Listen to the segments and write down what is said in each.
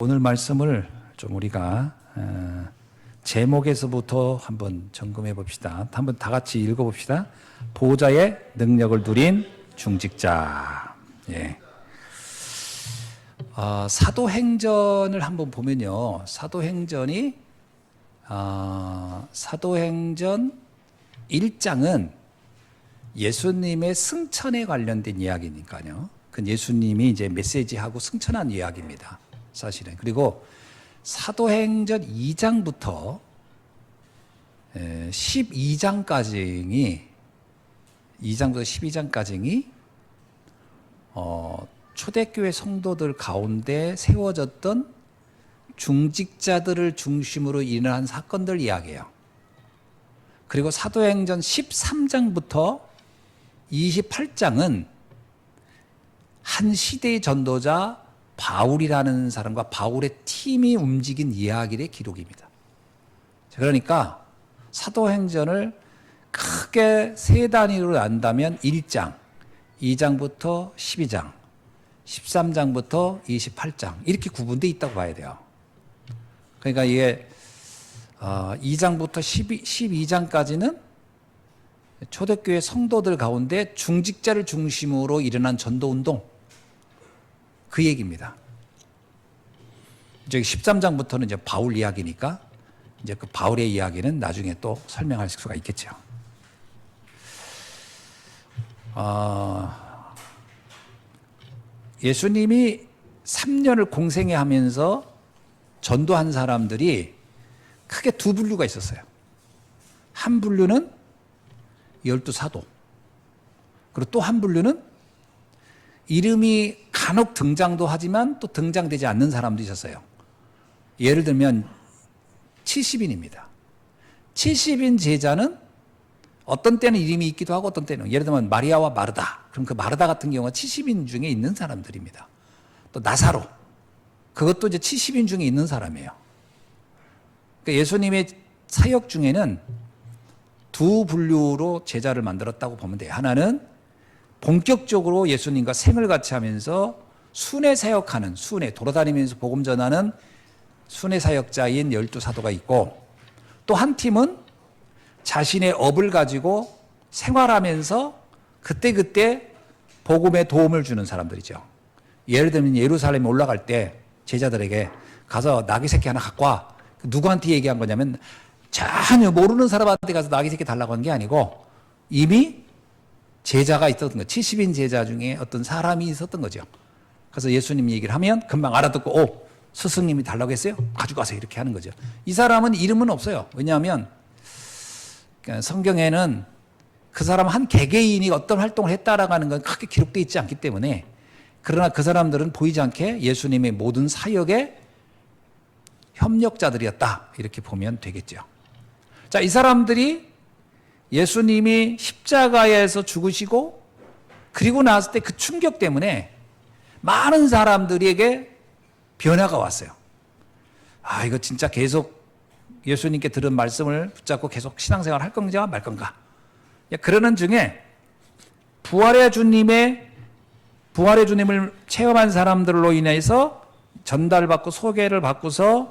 오늘 말씀을 좀 우리가 제목에서부터 한번 점검해 봅시다. 한번 다 같이 읽어 봅시다. 보호자의 능력을 누린 중직자. 예. 사도행전을 한번 보면요. 사도행전 1장은 예수님의 승천에 관련된 이야기니까요. 그 예수님이 이제 메시지하고 승천한 이야기입니다. 사실은. 그리고 사도행전 2장부터 12장까지 2장부터 12장까지 초대교회 성도들 가운데 세워졌던 중직자들을 중심으로 일어난 사건들 이야기예요. 그리고 사도행전 13장부터 28장은 한 시대의 전도자 바울이라는 사람과 바울의 팀이 움직인 이야기의 기록입니다. 그러니까 사도행전을 크게 세 단위로 난다면 1장, 2장부터 12장, 13장부터 28장 이렇게 구분되어 있다고 봐야 돼요. 그러니까 이게 2장부터 12장까지는 초대교회 성도들 가운데 중직자를 중심으로 일어난 전도운동 그 얘기입니다. 이제 13장부터는 이제 바울 이야기니까 이제 그 바울의 이야기는 나중에 또 설명할 수가 있겠죠. 예수님이 3년을 공생애 하면서 전도한 사람들이 크게 두 분류가 있었어요. 한 분류는 12사도. 그리고 또 한 분류는 이름이 간혹 등장도 하지만 또 등장되지 않는 사람도 있었어요. 예를 들면 70인입니다. 70인 제자는 어떤 때는 이름이 있기도 하고 어떤 때는 예를 들면 마리아와 마르다. 그럼 그 마르다 같은 경우가 70인 중에 있는 사람들입니다. 또 나사로. 그것도 이제 70인 중에 있는 사람이에요. 그러니까 예수님의 사역 중에는 두 분류로 제자를 만들었다고 보면 돼요. 하나는 본격적으로 예수님과 생을 같이 하면서 순회 사역하는, 순회, 돌아다니면서 복음 전하는 순회 사역자인 12사도가 있고 또 한 팀은 자신의 업을 가지고 생활하면서 그때그때 복음에 도움을 주는 사람들이죠. 예를 들면 예루살렘에 올라갈 때 제자들에게 가서 나귀 새끼 하나 갖고 와. 누구한테 얘기한 거냐면 전혀 모르는 사람한테 가서 나귀 새끼 달라고 한 게 아니고 이미 제자가 있었던 거예요. 70인 제자 중에 어떤 사람이 있었던 거죠. 그래서 예수님 얘기를 하면 금방 알아듣고 스승님이 달라고 했어요? 가지고 가세요. 이렇게 하는 거죠. 이 사람은 이름은 없어요. 왜냐하면 성경에는 그 사람 한 개개인이 어떤 활동을 했다라고 하는 건 크게 기록되어 있지 않기 때문에 그러나 그 사람들은 보이지 않게 예수님의 모든 사역의 협력자들이었다. 이렇게 보면 되겠죠. 자, 이 사람들이 예수님이 십자가에서 죽으시고 그리고 나왔을 때 그 충격 때문에 많은 사람들에게 변화가 왔어요. 이거 진짜 계속 예수님께 들은 말씀을 붙잡고 계속 신앙생활 할 건가 말 건가. 그러는 중에 부활의 주님을 체험한 사람들로 인해서 전달받고 소개를 받고서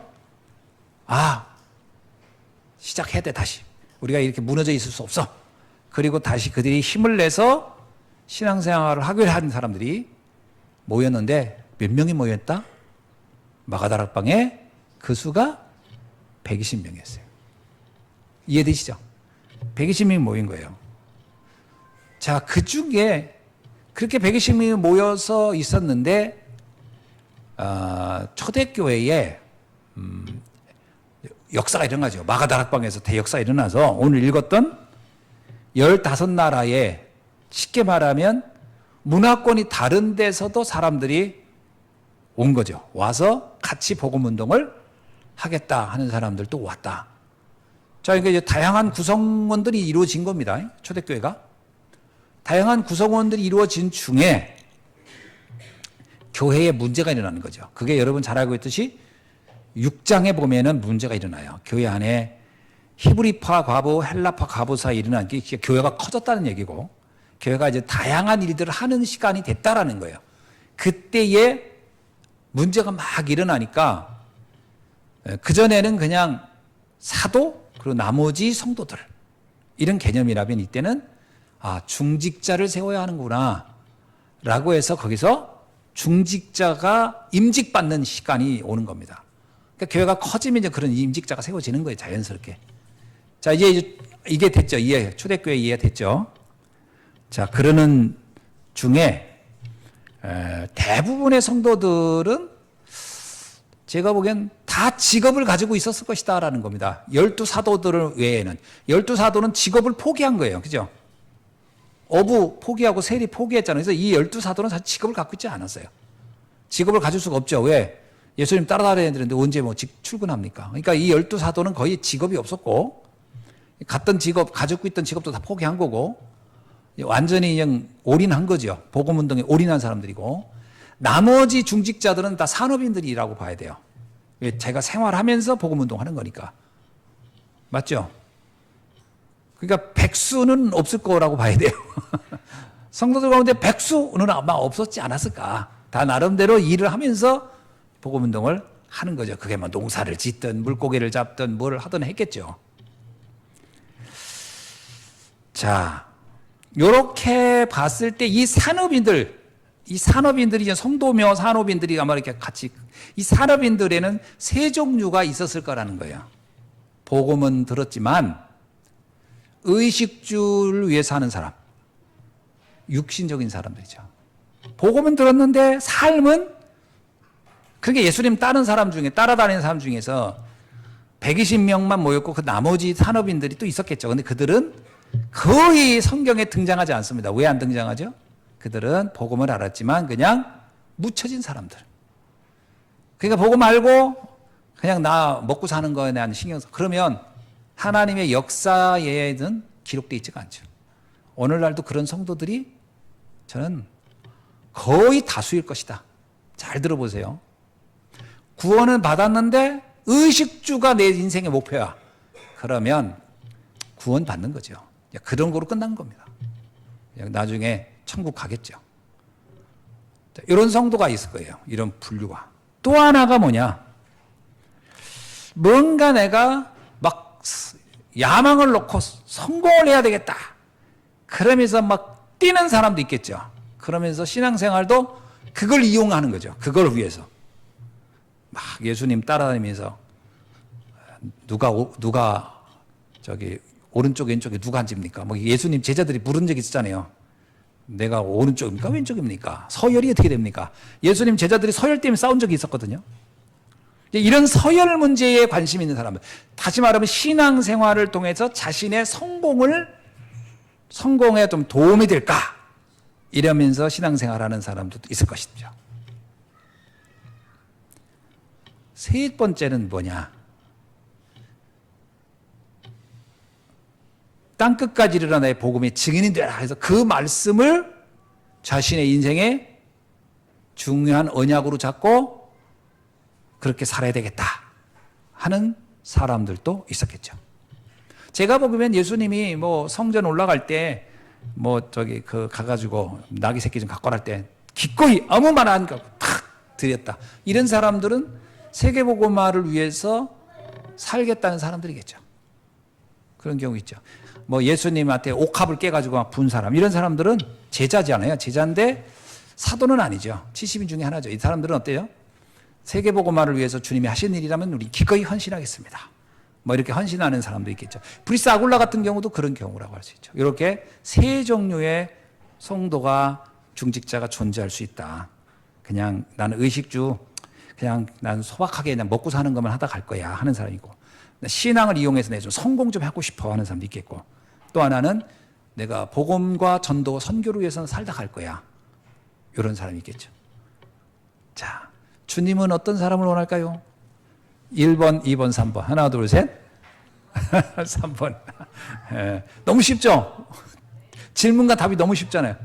시작해야 돼 다시. 우리가 이렇게 무너져 있을 수 없어. 그리고 다시 그들이 힘을 내서 신앙생활을 하기로 한 사람들이 모였는데 몇 명이 모였다? 마가다락방에 그 수가 120명이었어요. 이해되시죠? 120명이 모인 거예요. 자, 그 중에 그렇게 120명이 모여서 있었는데 초대교회에 역사가 일어나죠. 마가다락방에서 대역사가 일어나서 오늘 읽었던 15나라에 쉽게 말하면 문화권이 다른 데서도 사람들이 온 거죠. 와서 같이 복음운동을 하겠다 하는 사람들도 왔다. 자, 그러니까 이제 다양한 구성원들이 이루어진 겁니다. 초대교회가. 다양한 구성원들이 이루어진 중에 교회에 문제가 일어나는 거죠. 그게 여러분 잘 알고 있듯이 6장에 보면은 문제가 일어나요. 교회 안에 히브리파 과부, 헬라파 과부 사이에 일어난 게 교회가 커졌다는 얘기고 교회가 이제 다양한 일들을 하는 시간이 됐다라는 거예요. 그때에 문제가 막 일어나니까 그전에는 그냥 사도 그리고 나머지 성도들 이런 개념이라면 이때는 중직자를 세워야 하는구나 라고 해서 거기서 중직자가 임직받는 시간이 오는 겁니다. 그러니까 교회가 커지면 이제 그런 임직자가 세워지는 거예요. 자연스럽게. 자, 이제 이게 됐죠. 초대교회 이해가 됐죠. 자, 그러는 중에 대부분의 성도들은 제가 보기엔 다 직업을 가지고 있었을 것이다라는 겁니다. 12사도들 외에는. 12사도는 직업을 포기한 거예요. 그죠? 어부 포기하고 세리 포기했잖아요. 그래서 이 12사도는 사실 직업을 갖고 있지 않았어요. 직업을 가질 수가 없죠. 왜? 예수님 따라다녀야 되는데 언제 출근합니까? 그러니까 이 12사도는 거의 직업이 없었고, 갔던 직업, 가지고 있던 직업도 다 포기한 거고, 완전히 그냥 올인한 거죠. 복음운동에 올인한 사람들이고, 나머지 중직자들은 다 산업인들이라고 봐야 돼요. 왜? 제가 생활하면서 복음운동 하는 거니까. 맞죠? 그러니까 백수는 없을 거라고 봐야 돼요. 성도들 가운데 백수는 아마 없었지 않았을까. 다 나름대로 일을 하면서 복음운동을 하는 거죠. 그게 뭐 농사를 짓든 물고기를 잡든 뭘 하든 했겠죠. 자, 요렇게 봤을 때 이 산업인들이 이제 성도며 산업인들이 아마 이렇게 같이, 이 산업인들에는 세 종류가 있었을 거라는 거예요. 복음은 들었지만 의식주를 위해 사는 사람, 육신적인 사람들이죠. 복음은 들었는데 삶은, 그게 예수님 따라다니는 사람 중에서 120명만 모였고 그 나머지 산업인들이 또 있었겠죠. 근데 그들은 거의 성경에 등장하지 않습니다. 왜 안 등장하죠? 그들은 복음을 알았지만 그냥 묻혀진 사람들. 그러니까 복음 알고 그냥 나 먹고 사는 거에 대한 신경 써. 그러면 하나님의 역사에는 기록되어 있지가 않죠. 오늘날도 그런 성도들이 저는 거의 다수일 것이다. 잘 들어보세요. 구원은 받았는데 의식주가 내 인생의 목표야. 그러면 구원 받는 거죠. 그런 거로 끝난 겁니다. 나중에 천국 가겠죠. 이런 성도가 있을 거예요. 이런 분류가. 또 하나가 뭐냐? 뭔가 내가 막 야망을 놓고 성공을 해야 되겠다. 그러면서 막 뛰는 사람도 있겠죠. 그러면서 신앙생활도 그걸 이용하는 거죠. 그걸 위해서. 막 예수님 따라다니면서 누가 저기 오른쪽 왼쪽에 누가 앉습니까? 뭐 예수님 제자들이 물은 적이 있었잖아요. 내가 오른쪽입니까? 왼쪽입니까? 서열이 어떻게 됩니까? 예수님 제자들이 서열 때문에 싸운 적이 있었거든요. 이런 서열 문제에 관심 있는 사람들, 다시 말하면 신앙생활을 통해서 자신의 성공에 좀 도움이 될까? 이러면서 신앙생활하는 사람들도 있을 것이죠. 세 번째는 뭐냐? 땅끝까지 이르러 나의 복음의 증인이 되라 해서 그 말씀을 자신의 인생의 중요한 언약으로 잡고 그렇게 살아야 되겠다 하는 사람들도 있었겠죠. 제가 보기엔 예수님이 뭐 성전 올라갈 때 가가지고 나귀 새끼 좀 갖고 할 때 기꺼이 아무 말 안 하고 탁 드렸다. 이런 사람들은 세계복음화를 위해서 살겠다는 사람들이겠죠. 그런 경우 있죠. 뭐 예수님한테 옥합을 깨가지고 막 분 사람, 이런 사람들은 제자잖아요. 제자인데 사도는 아니죠. 70인 중에 하나죠. 이 사람들은 어때요? 세계복음화를 위해서 주님이 하신 일이라면 우리 기꺼이 헌신하겠습니다. 뭐 이렇게 헌신하는 사람도 있겠죠. 브리스 아굴라 같은 경우도 그런 경우라고 할 수 있죠. 이렇게 세 종류의 성도가, 중직자가 존재할 수 있다. 그냥 나는 의식주, 그냥 난 소박하게 그냥 먹고 사는 것만 하다 갈 거야 하는 사람이고, 신앙을 이용해서 내가 좀 성공 좀 하고 싶어 하는 사람도 있겠고, 또 하나는 내가 복음과 전도, 선교를 위해서는 살다 갈 거야. 이런 사람이 있겠죠. 자, 주님은 어떤 사람을 원할까요? 1번, 2번, 3번. 하나, 둘, 셋. 3번. 너무 쉽죠? 질문과 답이 너무 쉽잖아요.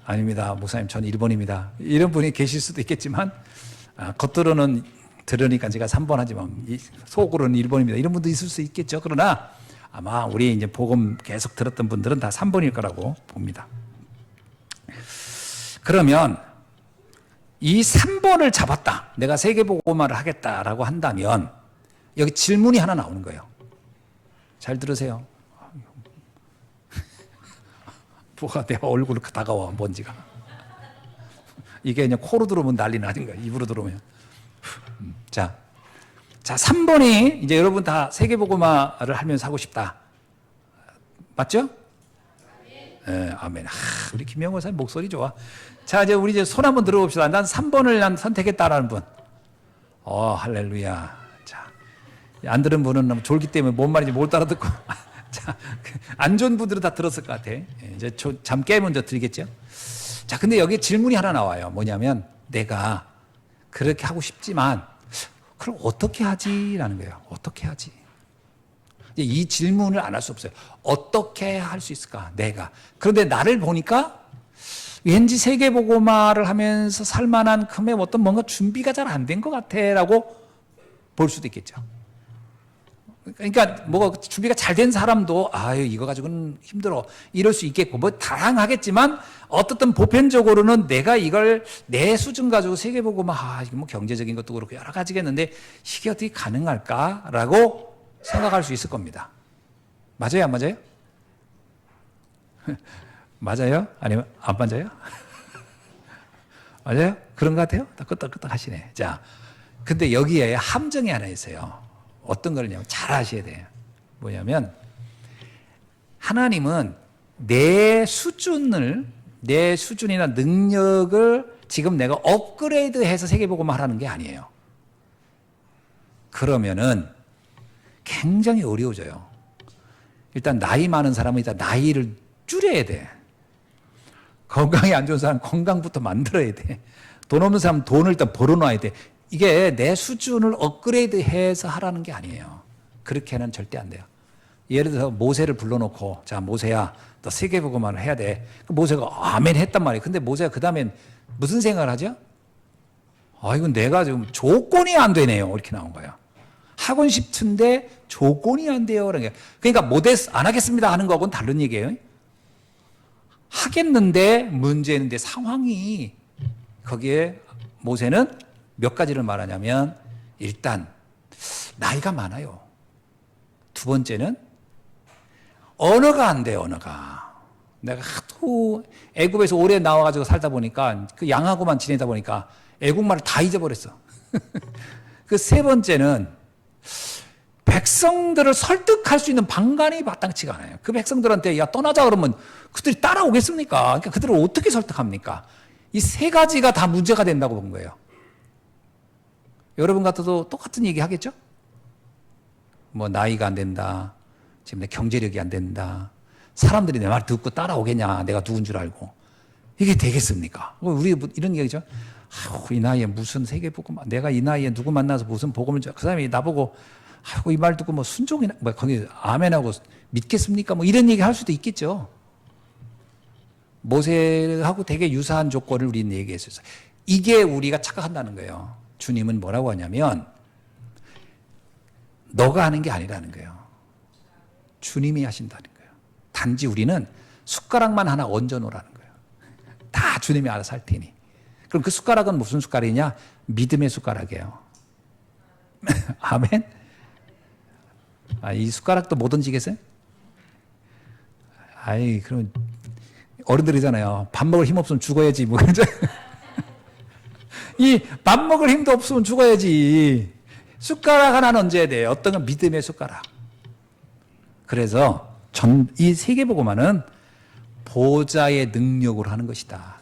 아닙니다. 목사님, 전 1번입니다. 이런 분이 계실 수도 있겠지만, 겉으로는 들으니까 제가 3번 하지만 속으로는 1번입니다. 이런 분도 있을 수 있겠죠. 그러나 아마 우리 이제 복음 계속 들었던 분들은 다 3번일 거라고 봅니다. 그러면 이 3번을 잡았다. 내가 세계복음화를 하겠다라고 한다면 여기 질문이 하나 나오는 거예요. 잘 들으세요. 뭐가 내 얼굴로 다가와, 먼지가. 이게 그냥 코로 들어오면 난리 나는 거야. 입으로 들어오면. 자, 3번이 이제 여러분 다 세계복음화를 하면서 하고 싶다. 맞죠? 네, 아멘. 우리 김영호 사님 목소리 좋아. 자, 이제 우리 이제 손 한번 들어봅시다. 난 3번을 난 선택했다라는 분. 할렐루야. 자, 안 들은 분은 졸기 때문에 뭔 말인지 못 알아듣고. 자, 안 좋은 분들은 다 들었을 것 같아. 이제 잠 깨면 저 드리겠죠? 자, 근데 여기 질문이 하나 나와요. 뭐냐면, 내가 그렇게 하고 싶지만, 그럼 어떻게 하지? 라는 거예요. 어떻게 하지? 이 질문을 안 할 수 없어요. 어떻게 할 수 있을까? 내가. 그런데 나를 보니까 왠지 세계복음화를 하면서 살만한 금의 어떤 뭔가 준비가 잘 안 된 것 같아 라고 볼 수도 있겠죠. 그러니까 뭐가 준비가 잘 된 사람도 이거 가지고는 힘들어 이럴 수 있겠고 뭐 다양하겠지만 어떻든 보편적으로는 내가 이걸 내 수준 가지고 세계복음화 이게 뭐 경제적인 것도 그렇고 여러 가지겠는데 이게 어떻게 가능할까라고 생각할 수 있을 겁니다. 맞아요, 안 맞아요? 맞아요? 아니면 안 맞아요? 맞아요? 그런 것 같아요? 끄떡끄떡 하시네. 자, 근데 여기에 함정이 하나 있어요. 어떤 거냐면 잘 아셔야 돼요. 뭐냐면 하나님은 내 수준이나 능력을 지금 내가 업그레이드해서 세계복음화 하라는 게 아니에요. 그러면은 굉장히 어려워져요. 일단 나이 많은 사람은 일단 나이를 줄여야 돼. 건강이 안 좋은 사람은 건강부터 만들어야 돼. 돈 없는 사람은 돈을 일단 벌어놔야 돼. 이게 내 수준을 업그레이드해서 하라는 게 아니에요. 그렇게는 절대 안 돼요. 예를 들어서 모세를 불러놓고 자 모세야 너 세계복음화를 해야 돼. 모세가 아멘 했단 말이에요. 근데 모세가 그 다음엔 무슨 생각을 하죠? 이건 내가 지금 조건이 안 되네요. 이렇게 나온 거예요. 하고 싶은데 조건이 안 돼요. 그러니까 안 하겠습니다 하는 거하고는 다른 얘기예요. 하겠는데 문제는 상황이 거기에 모세는 몇 가지를 말하냐면 일단 나이가 많아요. 두 번째는 언어가 안 돼요. 언어가. 내가 하도 애굽에서 오래 나와가지고 살다 보니까 그 양하고만 지내다 보니까 애국말을 다 잊어버렸어. 그 세 번째는 백성들을 설득할 수 있는 방간이 마땅치가 않아요. 그 백성들한테 야 떠나자 그러면 그들이 따라오겠습니까? 그러니까 그들을 어떻게 설득합니까? 이 세 가지가 다 문제가 된다고 본 거예요. 여러분 같아도 똑같은 얘기 하겠죠? 뭐 나이가 안 된다. 지금 내 경제력이 안 된다. 사람들이 내 말 듣고 따라오겠냐. 내가 누군 줄 알고. 이게 되겠습니까? 우리 이런 얘기죠. 이 나이에 무슨 세계복음, 내가 이 나이에 누구 만나서 무슨 복음을 그 사람이 나보고 이 말 듣고 뭐 순종이나 뭐 거기 아멘하고 믿겠습니까? 뭐 이런 얘기 할 수도 있겠죠. 모세하고 되게 유사한 조건을 우리는 얘기했었어요. 이게 우리가 착각한다는 거예요. 주님은 뭐라고 하냐면 너가 하는 게 아니라는 거예요. 주님이 하신다는 거예요. 단지 우리는 숟가락만 하나 얹어 놓으라는 거예요. 다 주님이 알아서 할 테니. 그럼 그 숟가락은 무슨 숟가락이냐? 믿음의 숟가락이에요. 아멘? 이 숟가락도 못 얹이겠어요? 그럼 어른들이잖아요. 밥 먹을 힘 없으면 죽어야지. 뭐 그러죠? 이 밥 먹을 힘도 없으면 죽어야지. 숟가락 하나 얹어야 돼요. 어떤 건 믿음의 숟가락. 그래서 이 세계복음화는 보좌의 능력으로 하는 것이다.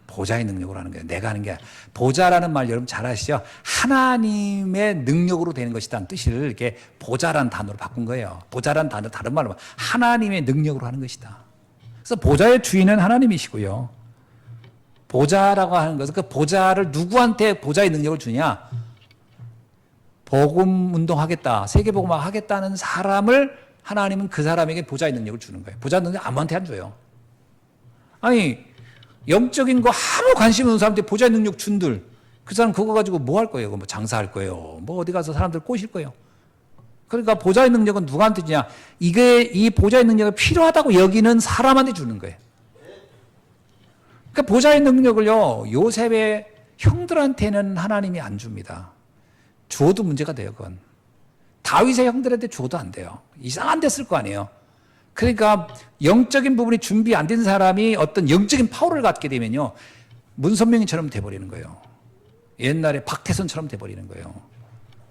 보좌의 능력으로 하는 거예요. 내가 하는 게 아니라. 보좌라는 말 여러분 잘 아시죠? 하나님의 능력으로 되는 것이라는 뜻을 이렇게 보좌라는 단어로 바꾼 거예요. 보좌라는 단어 다른 말로 하나님의 능력으로 하는 것이다. 그래서 보좌의 주인은 하나님이시고요. 보좌라고 하는 것은 그 보좌를 누구한테 보좌의 능력을 주냐? 복음 운동하겠다, 세계복음화 하겠다는 사람을 하나님은 그 사람에게 보좌의 능력을 주는 거예요. 보좌 능력 아무한테 안 줘요. 영적인 거 아무 관심 없는 사람한테 보좌의 능력 준들 그 사람 그거 가지고 뭐 할 거예요? 뭐 장사할 거예요? 뭐 어디 가서 사람들 꼬실 거예요? 그러니까 보좌의 능력은 누구한테 주냐? 이 보좌의 능력이 필요하다고 여기는 사람한테 주는 거예요. 그러니까 보좌의 능력을요, 요셉의 형들한테는 하나님이 안 줍니다. 주어도 문제가 돼요, 그건. 다윗의 형들한테 줘도 안 돼요. 이상한 데 쓸 거 아니에요. 그러니까 영적인 부분이 준비 안 된 사람이 어떤 영적인 파워를 갖게 되면요, 문선명이처럼 돼버리는 거예요. 옛날에 박태선처럼 돼버리는 거예요.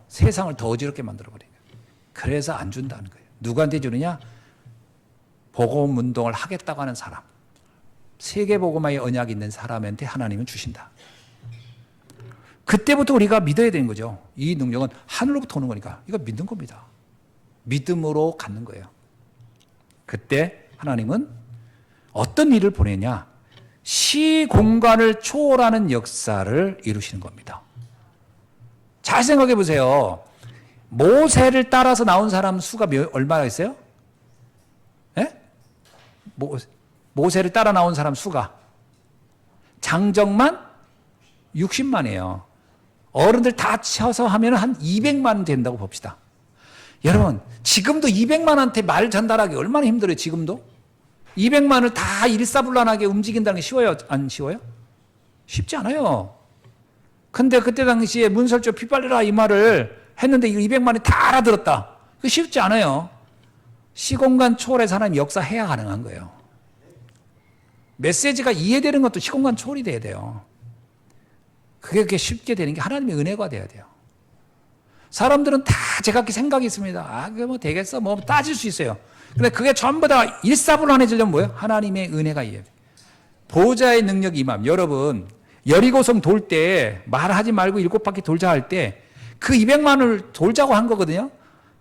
세상을 더 어지럽게 만들어버리는 거예요. 그래서 안 준다는 거예요. 누구한테 주느냐? 복음 운동을 하겠다고 하는 사람, 세계복음화의 언약이 있는 사람한테 하나님은 주신다. 그때부터 우리가 믿어야 되는 거죠. 이 능력은 하늘로부터 오는 거니까 이거 믿는 겁니다. 믿음으로 갖는 거예요. 그때 하나님은 어떤 일을 보내냐? 시공간을 초월하는 역사를 이루시는 겁니다. 잘 생각해 보세요. 모세를 따라서 나온 사람 수가 얼마나 있어요? 예? 모세를 따라 나온 사람 수가 장정만 60만이에요. 어른들 다 쳐서 하면 한 200만 된다고 봅시다. 여러분, 지금도 200만한테 말 전달하기 얼마나 힘들어요, 지금도? 200만을 다 일사불란하게 움직인다는 게 쉬워요? 안 쉬워요? 쉽지 않아요. 근데 그때 당시에 문설주 피 빨리라 이 말을 했는데 이거 200만이 다 알아들었다. 그거 쉽지 않아요. 시공간 초월의 사람이 역사해야 가능한 거예요. 메시지가 이해되는 것도 시공간 초월이 돼야 돼요. 그게 그렇게 쉽게 되는 게 하나님의 은혜가 돼야 돼요. 사람들은 다 제각기 생각이 있습니다. 아, 그게 뭐 되겠어? 뭐 따질 수 있어요. 근데 그게 전부 다 일사불란해지려면 뭐예요? 하나님의 은혜가 이해돼요. 보호자의 능력이 임함. 여러분, 여리고성 돌 때 말하지 말고 7바퀴 돌자 할 때 그 200만을 돌자고 한 거거든요.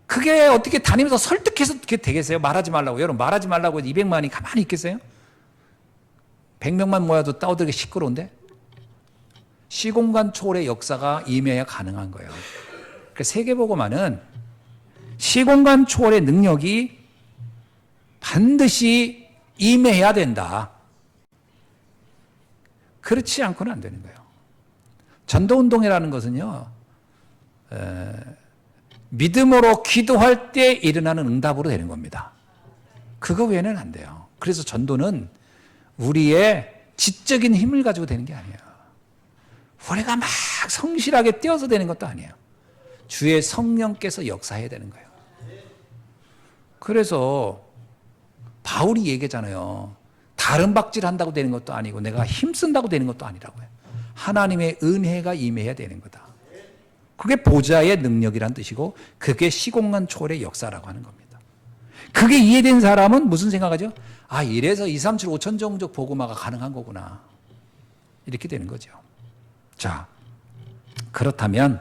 그게 어떻게 다니면서 설득해서 그게 되겠어요? 말하지 말라고. 여러분, 말하지 말라고 해서 200만이 가만히 있겠어요? 100명만 모여도 떠들기 시끄러운데? 시공간 초월의 역사가 임해야 가능한 거예요. 그러니까 세계복음화는 시공간 초월의 능력이 반드시 임해야 된다. 그렇지 않고는 안 되는 거예요. 전도운동이라는 것은요, 믿음으로 기도할 때 일어나는 응답으로 되는 겁니다. 그거 외에는 안 돼요. 그래서 전도는 우리의 지적인 힘을 가지고 되는 게 아니에요. 우리가 막 성실하게 뛰어서 되는 것도 아니에요. 주의 성령께서 역사해야 되는 거예요. 그래서 바울이 얘기하잖아요. 다른 박질 한다고 되는 것도 아니고 내가 힘쓴다고 되는 것도 아니라고요. 하나님의 은혜가 임해야 되는 거다. 그게 보좌의 능력이란 뜻이고 그게 시공간 초월의 역사라고 하는 겁니다. 그게 이해된 사람은 무슨 생각하죠? 아, 이래서 2, 3, 7, 5천 종족 복음화가 가능한 거구나. 이렇게 되는 거죠. 자, 그렇다면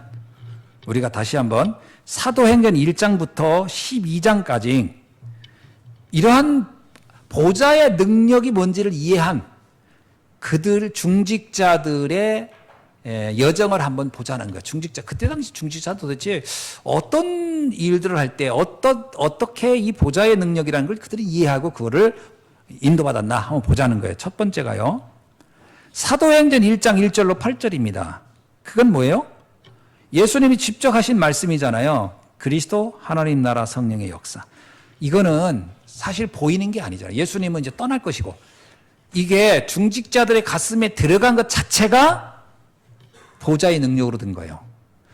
우리가 다시 한번 사도행전 1장부터 12장까지 이러한 보좌의 능력이 뭔지를 이해한 그들 중직자들의 여정을 한번 보자는 거예요. 중직자, 그때 당시 중직자는 도대체 어떤 일들을 할 때 어떻게 이 보좌의 능력이라는 걸 그들이 이해하고 그거를 인도받았나 한번 보자는 거예요. 첫 번째가요, 사도행전 1장 1절로 8절입니다. 그건 뭐예요? 예수님이 직접 하신 말씀이잖아요. 그리스도 하나님 나라 성령의 역사. 이거는 사실 보이는 게 아니잖아요. 예수님은 이제 떠날 것이고 이게 중직자들의 가슴에 들어간 것 자체가 보좌의 능력으로 든 거예요.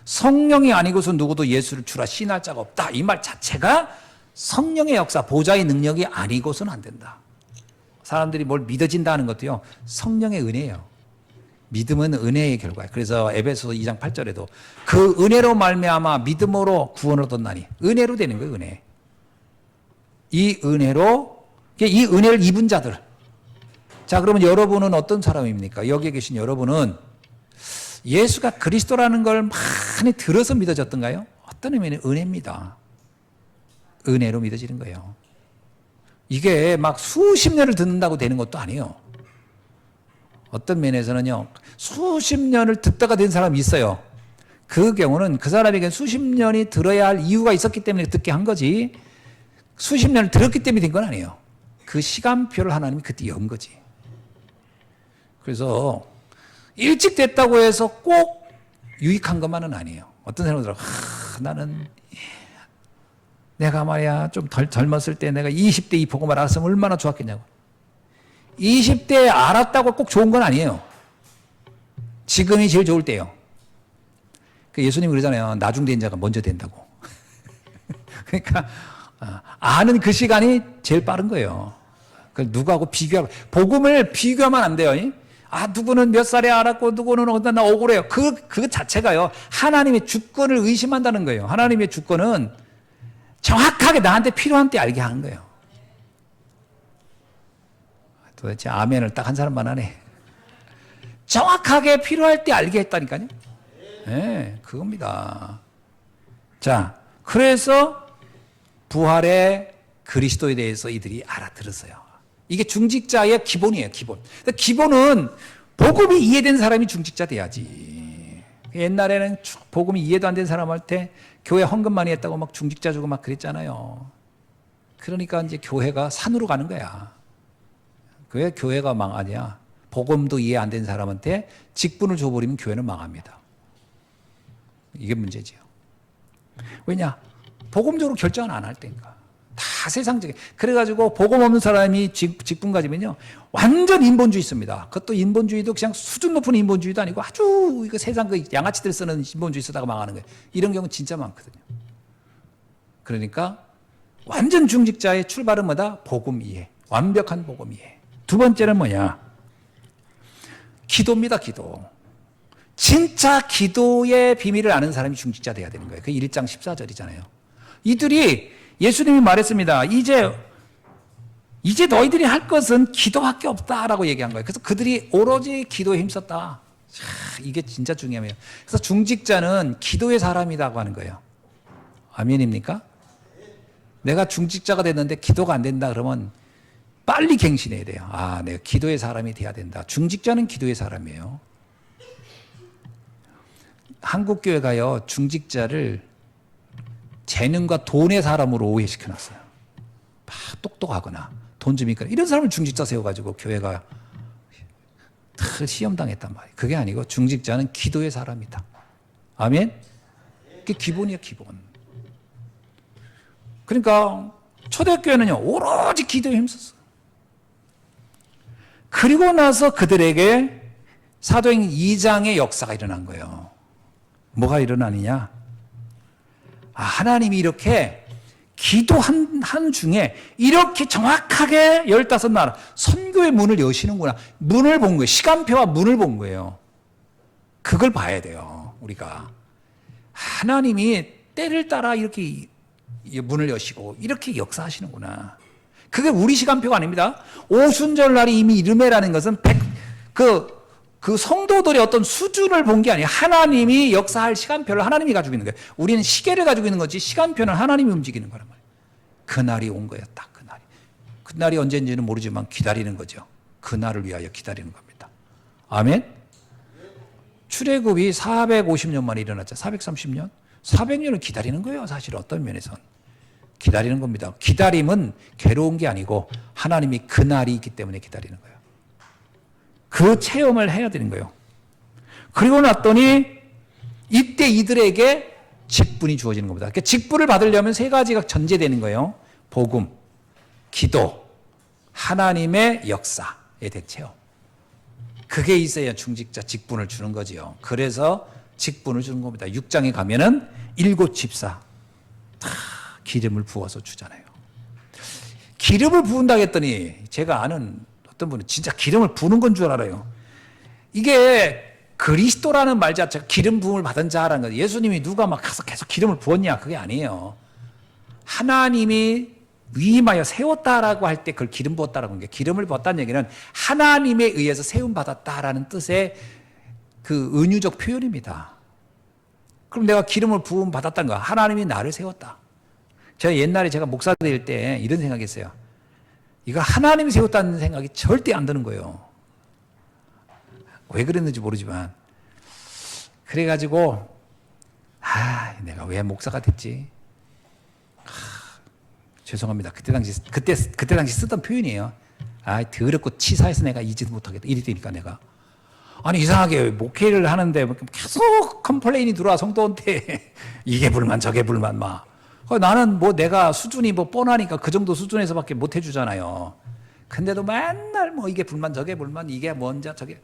성령이 아니고서 누구도 예수를 주라 신할 자가 없다. 이 말 자체가 성령의 역사, 보좌의 능력이 아니고서는 안 된다. 사람들이 뭘 믿어진다는 것도요, 성령의 은혜예요. 믿음은 은혜의 결과예요. 그래서 에베소서 2장 8절에도 그 은혜로 말미암아 믿음으로 구원을 얻었나니, 은혜로 되는 거예요. 은혜. 이 은혜로, 이 은혜를 입은 자들. 자, 그러면 여러분은 어떤 사람입니까? 여기에 계신 여러분은 예수가 그리스도라는 걸 많이 들어서 믿어졌던가요? 어떤 의미는 은혜입니다. 은혜로 믿어지는 거예요. 이게 막 수십 년을 듣는다고 되는 것도 아니에요. 어떤 면에서는요, 수십 년을 듣다가 된 사람이 있어요. 그 경우는 그 사람에게 수십 년이 들어야 할 이유가 있었기 때문에 듣게 한 거지, 수십 년을 들었기 때문에 된 건 아니에요. 그 시간표를 하나님이 그때 연 거지. 그래서 일찍 됐다고 해서 꼭 유익한 것만은 아니에요. 어떤 사람들은 나는 내가 말이야 좀 덜 젊었을 때 내가 20대 이 복음을 알았으면 얼마나 좋았겠냐고. 20대에 알았다고 꼭 좋은 건 아니에요. 지금이 제일 좋을 때예요. 예수님이 그러잖아요. 나중된 자가 먼저 된다고. 그러니까 아는 그 시간이 제일 빠른 거예요. 누구하고 비교하고, 복음을 비교하면 안 돼요. 누구는 몇 살에 알았고 누구는 나 억울해요. 그 자체가요. 하나님의 주권을 의심한다는 거예요. 하나님의 주권은 정확하게 나한테 필요한 때 알게 하는 거예요. 도대체 아멘을 딱 한 사람만 하네. 정확하게 필요할 때 알게 했다니까요. 네, 그겁니다. 자, 그래서 부활의 그리스도에 대해서 이들이 알아들었어요. 이게 중직자의 기본이에요, 기본. 기본은 복음이 이해된 사람이 중직자 돼야지. 옛날에는 복음이 이해도 안 된 사람한테 교회 헌금 많이 했다고 막 중직자 주고 막 그랬잖아요. 그러니까 이제 교회가 산으로 가는 거야. 왜 교회가 망하냐? 복음도 이해 안 된 사람한테 직분을 줘버리면 교회는 망합니다. 이게 문제지요. 왜냐? 복음적으로 결정을 안 할 때니까. 다 세상적인. 그래가지고 복음 없는 사람이 직분 가지면요, 완전 인본주의 있습니다. 그것도 인본주의도 그냥 수준 높은 인본주의도 아니고 아주 이거 세상 그 양아치들 쓰는 인본주의 쓰다가 망하는 거예요. 이런 경우 진짜 많거든요. 그러니까 완전 중직자의 출발은 뭐다? 복음 이해. 완벽한 복음 이해. 두 번째는 뭐냐? 기도입니다, 기도. 진짜 기도의 비밀을 아는 사람이 중직자 돼야 되는 거예요. 그 1장 14절이잖아요. 이들이 예수님이 말했습니다. 이제 너희들이 할 것은 기도밖에 없다라고 얘기한 거예요. 그래서 그들이 오로지 기도에 힘썼다. 이게 진짜 중요해요. 그래서 중직자는 기도의 사람이라고 하는 거예요. 아멘입니까? 내가 중직자가 됐는데 기도가 안 된다 그러면 빨리 갱신해야 돼요. 내가 기도의 사람이 돼야 된다. 중직자는 기도의 사람이에요. 한국교회가요, 중직자를 재능과 돈의 사람으로 오해시켜놨어요. 막 똑똑하거나 돈 좀 있거나 이런 사람을 중직자 세워가지고 교회가 시험당했단 말이에요. 그게 아니고 중직자는 기도의 사람이다. 아멘? 그게 기본이에요, 기본. 그러니까 초대교회는요, 오로지 기도에 힘썼어요. 그리고 나서 그들에게 사도행전 2장의 역사가 일어난 거예요. 뭐가 일어나느냐? 하나님이 이렇게 기도 한 중에 이렇게 정확하게 15나라 선교의 문을 여시는구나. 문을 본 거예요. 시간표와 문을 본 거예요. 그걸 봐야 돼요, 우리가. 하나님이 때를 따라 이렇게 문을 여시고 이렇게 역사하시는구나. 그게 우리 시간표가 아닙니다. 오순절날이 이미 이름해라는 것은 그 성도들의 어떤 수준을 본 게 아니에요. 하나님이 역사할 시간표를 하나님이 가지고 있는 거예요. 우리는 시계를 가지고 있는 거지 시간표는 하나님이 움직이는 거란 말이에요. 그날이 온 거예요. 딱 그날이. 그날이 언제인지는 모르지만 기다리는 거죠. 그날을 위하여 기다리는 겁니다. 아멘? 출애굽이 450년 만에 일어났죠. 430년? 400년을 기다리는 거예요. 사실 어떤 면에서는. 기다리는 겁니다. 기다림은 괴로운 게 아니고 하나님이 그날이 있기 때문에 기다리는 거예요. 그 체험을 해야 되는 거예요. 그리고 났더니 이때 이들에게 직분이 주어지는 겁니다. 그러니까 직분을 받으려면 세 가지가 전제되는 거예요. 복음, 기도, 하나님의 역사에 대한 체험. 그게 있어야 중직자 직분을 주는 거지요. 그래서 직분을 주는 겁니다. 6장에 가면은 7 집사 다 기름을 부어서 주잖아요. 기름을 부은다 했더니 제가 아는 어떤 분은 진짜 기름을 부는 건 줄 알아요. 이게 그리스도라는 말 자체가 기름 부음을 받은 자라는 거예요. 예수님이 누가 막 가서 계속 기름을 부었냐? 그게 아니에요. 하나님이 위임하여 세웠다라고 할 때 그걸 기름 부었다라고 하는 게, 기름을 부었다는 얘기는 하나님에 의해서 세움 받았다라는 뜻의 그 은유적 표현입니다. 그럼 내가 기름을 부음 받았다는 거야. 하나님이 나를 세웠다. 제가 옛날에 제가 목사 될 때 이런 생각했어요. 이거 하나님이 세웠다는 생각이 절대 안 드는 거예요. 왜 그랬는지 모르지만. 그래가지고 내가 왜 목사가 됐지? 죄송합니다. 그때 당시 쓰던 표현이에요. 더럽고 치사해서 내가 이 짓 못하겠다. 이리 되니까 내가. 아니 이상하게 목회를 하는데 계속 컴플레인이 들어와 성도한테. 이게 불만 저게 불만 막. 나는 뭐 내가 수준이 뭐 뻔하니까 그 정도 수준에서밖에 못 해주잖아요. 근데도 맨날 뭐 이게 불만 저게 불만 이게 뭔지 저게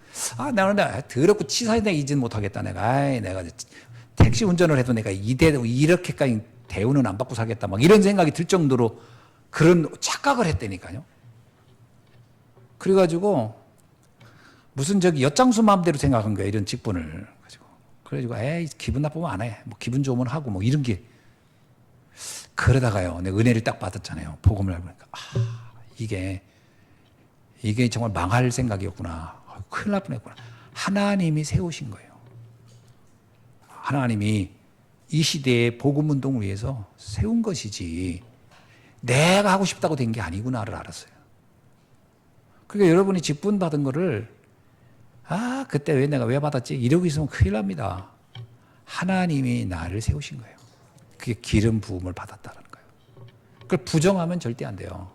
나는 더럽고 치사해 내가 이진 못하겠다 내가 택시 운전을 해도 내가 이렇게까지 대우는 안 받고 살겠다 막 이런 생각이 들 정도로 그런 착각을 했다니까요. 그래가지고 무슨 저기 엿장수 마음대로 생각한 거예요. 이런 직분을 그래가지고 에이 기분 나쁘면 안 해. 뭐 기분 좋으면 하고 뭐 이런 게 그러다가요. 내가 은혜를 딱 받았잖아요. 복음을 알고니까 이게 정말 망할 생각이었구나. 큰일 날 뻔했구나. 하나님이 세우신 거예요. 하나님이 이 시대의 복음 운동을 위해서 세운 것이지 내가 하고 싶다고 된 게 아니구나를 알았어요. 그러니까 여러분이 직분 받은 거를 그때 내가 왜 받았지? 이러고 있으면 큰일 납니다. 하나님이 나를 세우신 거예요. 그게 기름 부음을 받았다는 거예요. 그걸 부정하면 절대 안 돼요.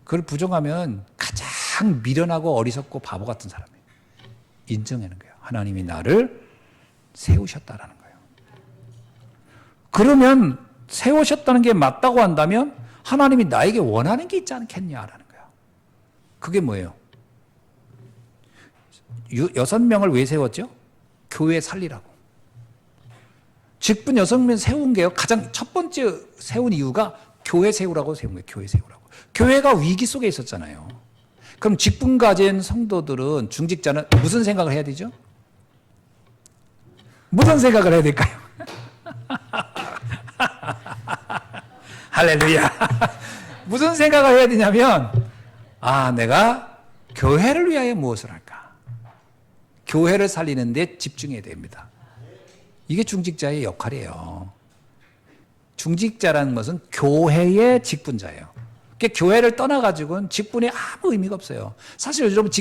그걸 부정하면 가장 미련하고 어리석고 바보 같은 사람이에요. 인정하는 거예요. 하나님이 나를 세우셨다라는 거예요. 그러면 세우셨다는 게 맞다고 한다면 하나님이 나에게 원하는 게 있지 않겠냐라는 거예요. 그게 뭐예요? 6명을 왜 세웠죠? 교회 살리라고. 직분 6명 세운 게요. 가장 첫 번째 세운 이유가 교회 세우라고 세운 거예요. 교회 세우라고. 교회가 위기 속에 있었잖아요. 그럼 직분 가진 성도들은 중직자는 무슨 생각을 해야 되죠? 무슨 생각을 해야 될까요? 할렐루야. 무슨 생각을 해야 되냐면 내가 교회를 위하여 무엇을 할까? 교회를 살리는 데 집중해야 됩니다. 이게 중직자의 역할이에요. 중직자라는 것은 교회의 직분자예요. 그러니까 교회를 떠나가지고는 직분이 아무 의미가 없어요. 사실 여러분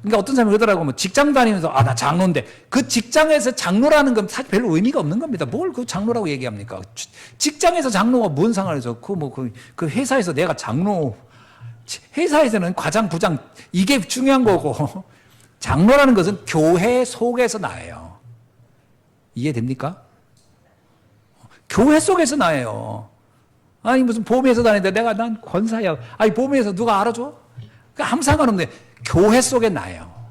그러니까 어떤 사람이 그러더라고요. 뭐 직장 다니면서 나 장로인데 그 직장에서 장로라는 건 사실 별로 의미가 없는 겁니다. 뭘 그 장로라고 얘기합니까? 직장에서 장로가 뭔 상관이죠? 그 회사에서 내가 장로, 회사에서는 과장, 부장 이게 중요한 거고 장로라는 것은 교회 속에서 나예요. 이해됩니까? 교회 속에서 나예요. 아니 무슨 보험회사 다니는데 난 권사야. 아니 보험회사 누가 알아줘? 아무 상관없네. 교회 속에 나예요.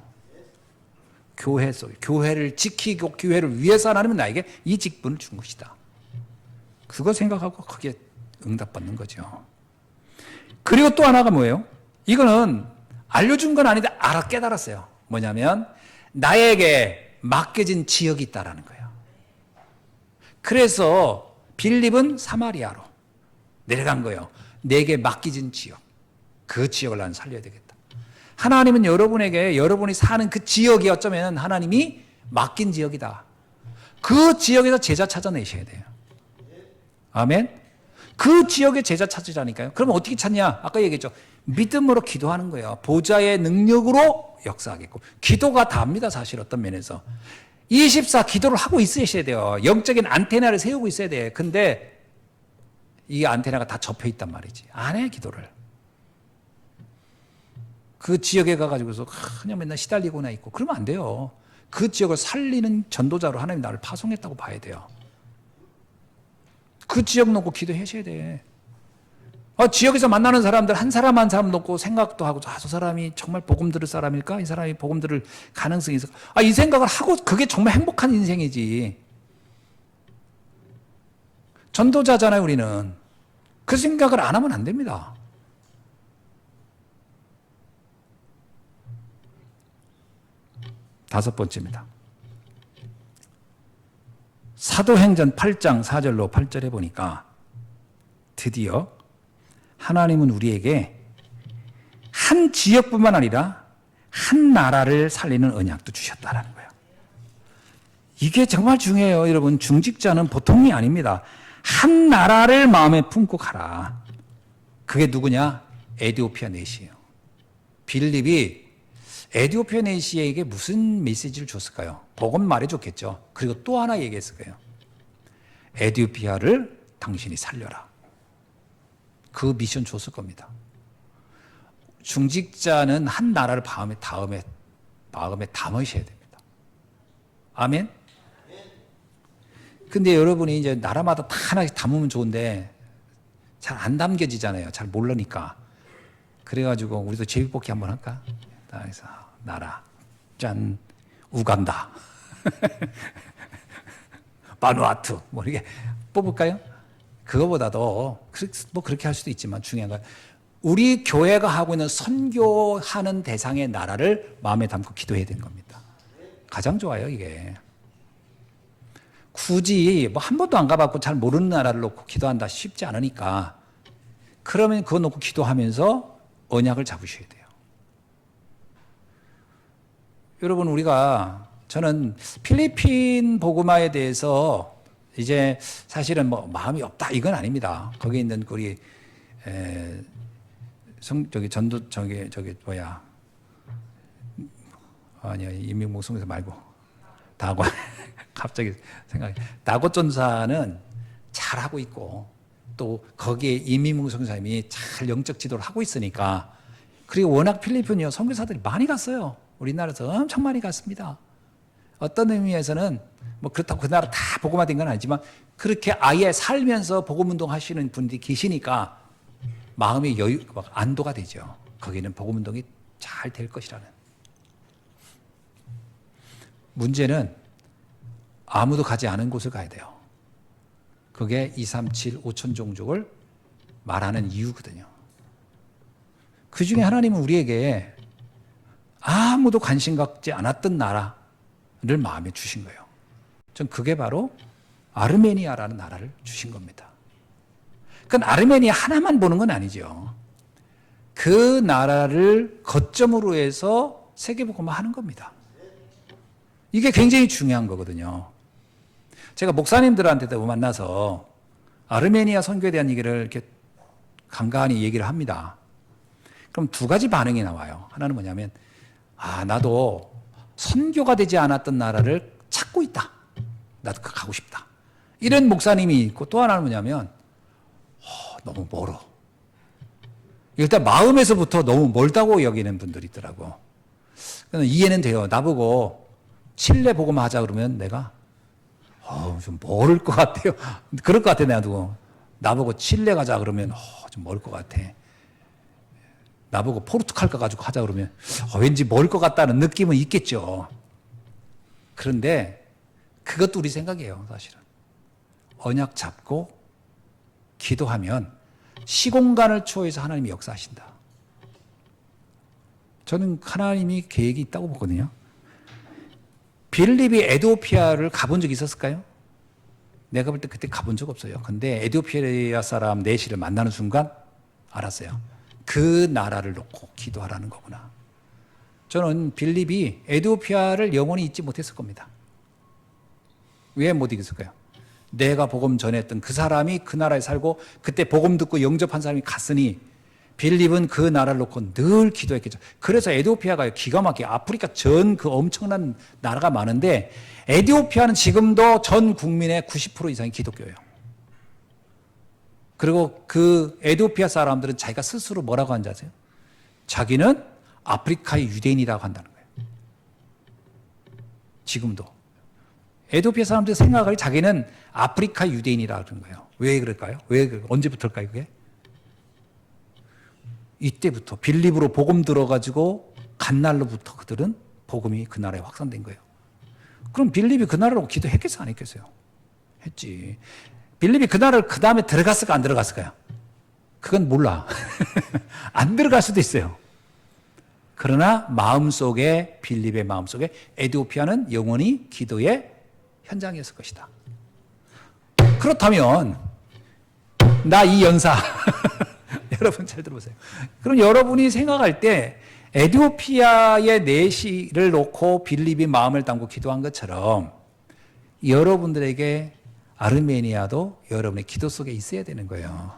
교회 속에. 교회를 지키고 교회를 위해서 하나님은 나에게 이 직분을 준 것이다. 그거 생각하고 크게 응답받는 거죠. 그리고 또 하나가 뭐예요? 이거는 알려준 건 아닌데 깨달았어요. 뭐냐면 나에게 맡겨진 지역이 있다라는 거예요. 그래서 빌립은 사마리아로 내려간 거예요. 내게 맡겨진 지역. 그 지역을 나는 살려야 되겠다. 하나님은 여러분이 사는 그 지역이 어쩌면 하나님이 맡긴 지역이다. 그 지역에서 제자 찾아내셔야 돼요. 아멘? 그 지역에 제자 찾으라니까요. 그러면 어떻게 찾냐? 아까 얘기했죠. 믿음으로 기도하는 거예요. 보좌의 능력으로 역사하겠고. 기도가 답니다. 사실 어떤 면에서. 24 기도를 하고 있으셔야 돼요. 영적인 안테나를 세우고 있어야 돼요. 근데 이 안테나가 다 접혀 있단 말이지. 안 해, 기도를. 그 지역에 가가지고서 그냥 맨날 시달리고나 있고 그러면 안 돼요. 그 지역을 살리는 전도자로 하나님 나를 파송했다고 봐야 돼요. 그 지역 놓고 기도하셔야 돼. 지역에서 만나는 사람들 한 사람 한 사람 놓고 생각도 하고 저 사람이 정말 복음 들을 사람일까? 이 사람이 복음 들을 가능성이 있을까? 이 생각을 하고 그게 정말 행복한 인생이지. 전도자잖아요, 우리는. 그 생각을 안 하면 안 됩니다. 다섯 번째입니다. 사도행전 8장 4절로 8절에 보니까 드디어 하나님은 우리에게 한 지역뿐만 아니라 한 나라를 살리는 언약도 주셨다라는 거예요. 이게 정말 중요해요. 여러분, 중직자는 보통이 아닙니다. 한 나라를 마음에 품고 가라. 그게 누구냐? 에디오피아 내시예요. 빌립이 에디오피아 내시에게 무슨 메시지를 줬을까요? 복음 말해줬겠죠. 그리고 또 하나 얘기했을 거예요. 에디오피아를 당신이 살려라. 그 미션 줬을 겁니다. 중직자는 한 나라를 마음에 담으셔야 됩니다. 아멘? 근데 여러분이 이제 나라마다 다 하나씩 담으면 좋은데 잘 안 담겨지잖아요. 잘 모르니까. 그래가지고 우리도 제비뽑기 한번 할까? 그래서 나라 짠 우간다 바누아투 뭐 이렇게 뽑을까요? 그거보다도 뭐 그렇게 할 수도 있지만 중요한 건 우리 교회가 하고 있는 선교하는 대상의 나라를 마음에 담고 기도해야 되는 겁니다. 가장 좋아요 이게. 굳이 뭐 한 번도 안 가봤고 잘 모르는 나라를 놓고 기도한다 쉽지 않으니까 그러면 그거 놓고 기도하면서 언약을 잡으셔야 돼요. 여러분 저는 필리핀 복음화에 대해서 이제 사실은 뭐 마음이 없다 이건 아닙니다. 거기 있는 우리 아니야 인민봉송에서 말고 다고 갑자기 생각이 다고 전사는 잘하고 있고 또 거기에 인민봉송사님이 잘 영적 지도를 하고 있으니까 그리고 워낙 필리핀이요 선교사들이 많이 갔어요. 우리나라에서 엄청 많이 갔습니다. 어떤 의미에서는 뭐 그렇다고 그 나라 다 복음화된 건 아니지만 그렇게 아예 살면서 복음운동 하시는 분들이 계시니까 마음의 안도가 되죠. 거기는 복음운동이 잘 될 것이라는. 문제는 아무도 가지 않은 곳을 가야 돼요. 그게 237 5천 종족을 말하는 이유거든요. 그 중에 하나님은 우리에게 아무도 관심 갖지 않았던 나라를 마음에 주신 거예요. 전 그게 바로 아르메니아라는 나라를 주신 겁니다. 그건 아르메니아 하나만 보는 건 아니죠. 그 나라를 거점으로 해서 세계복음화 하는 겁니다. 이게 굉장히 중요한 거거든요. 제가 목사님들한테도 만나서 아르메니아 선교에 대한 얘기를 이렇게 간간히 얘기를 합니다. 그럼 두 가지 반응이 나와요. 하나는 뭐냐면 나도 선교가 되지 않았던 나라를 찾고 있다. 나도 가고 싶다. 이런 목사님이 있고 또 하나는 뭐냐면 너무 멀어. 일단 마음에서부터 너무 멀다고 여기는 분들이 있더라고. 이해는 돼요. 나보고 칠레 복음화 하자 그러면 내가 좀 멀을 것 같아요. 그럴 것 같아 나도. 나보고 칠레 가자 그러면 좀 멀을 것 같아. 나보고 포르투갈 가가지고 하자 그러면 왠지 멀을 것 같다는 느낌은 있겠죠. 그런데 그것도 우리 생각이에요. 사실은. 언약 잡고 기도하면 시공간을 초월해서 하나님이 역사하신다. 저는 하나님이 계획이 있다고 보거든요. 빌립이 에티오피아를 가본 적이 있었을까요? 내가 볼 때 그때 가본 적 없어요. 근데 에티오피아 사람 네시를 만나는 순간 알았어요. 그 나라를 놓고 기도하라는 거구나. 저는 빌립이 에티오피아를 영원히 잊지 못했을 겁니다. 왜 못 잊었을까요? 내가 복음 전했던 그 사람이 그 나라에 살고 그때 복음 듣고 영접한 사람이 갔으니 빌립은 그 나라를 놓고 늘 기도했겠죠. 그래서 에티오피아가 기가 막히게 아프리카 전 그 엄청난 나라가 많은데 에티오피아는 지금도 전 국민의 90% 이상이 기독교예요. 그리고 그 에티오피아 사람들은 자기가 스스로 뭐라고 하는지 아세요? 자기는 아프리카의 유대인이라고 한다는 거예요. 지금도. 에티오피아 사람들이 생각하기 자기는 아프리카 유대인이라고 그런 거예요. 왜 그럴까요? 언제부터일까요, 그게? 이때부터 빌립으로 복음 들어가지고 간 날로부터 그들은 복음이 그 나라에 확산된 거예요. 그럼 빌립이 그 나라로 기도했겠어요, 안 했겠어요? 했지. 빌립이 그 나라를 그 다음에 들어갔을까, 안 들어갔을까요? 그건 몰라. 안 들어갈 수도 있어요. 그러나 마음속에, 빌립의 마음속에 에티오피아는 영원히 기도의 현장이었을 것이다. 그렇다면 나 이 연사 여러분 잘 들어보세요. 그럼 여러분이 생각할 때 에티오피아의 내시를 놓고 빌립이 마음을 담고 기도한 것처럼 여러분들에게 아르메니아도 여러분의 기도 속에 있어야 되는 거예요.